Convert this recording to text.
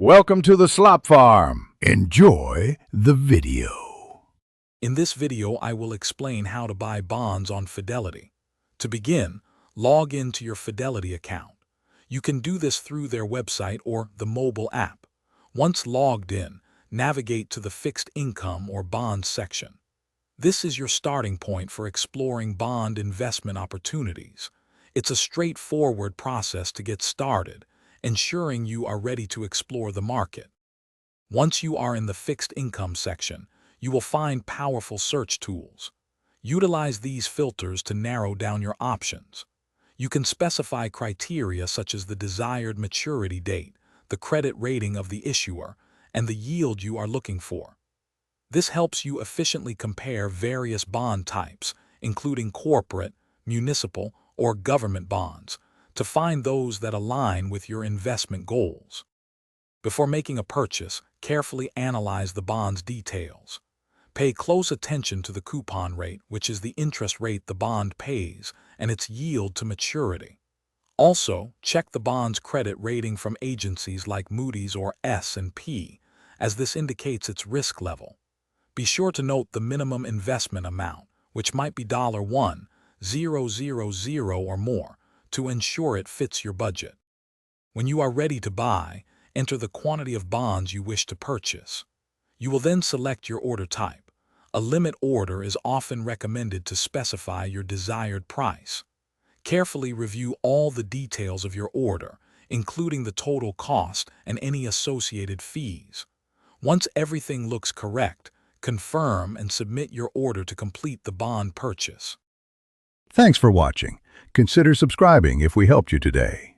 Welcome to the Slop Farm. Enjoy the video. In this video, I will explain how to buy bonds on Fidelity. To begin, log into your Fidelity account. You can do this through their website or the mobile app. Once logged in, navigate to the Fixed Income or Bonds section. This is your starting point for exploring bond investment opportunities. It's a straightforward process to get started, ensuring you are ready to explore the market. Once you are in the Fixed Income section, you will find powerful search tools. Utilize these filters to narrow down your options. You can specify criteria such as the desired maturity date, the credit rating of the issuer, and the yield you are looking for. This helps you efficiently compare various bond types, including corporate, municipal, or government bonds, to find those that align with your investment goals. Before making a purchase, carefully analyze the bond's details. Pay close attention to the coupon rate, which is the interest rate the bond pays, and its yield to maturity. Also, check the bond's credit rating from agencies like Moody's or S&P, as this indicates its risk level. Be sure to note the minimum investment amount, which might be $1,000 or more, to ensure it fits your budget. When you are ready to buy, enter the quantity of bonds you wish to purchase. You will then select your order type. A limit order is often recommended to specify your desired price. Carefully review all the details of your order, including the total cost and any associated fees. Once everything looks correct, confirm and submit your order to complete the bond purchase. Thanks for watching. Consider subscribing if we helped you today.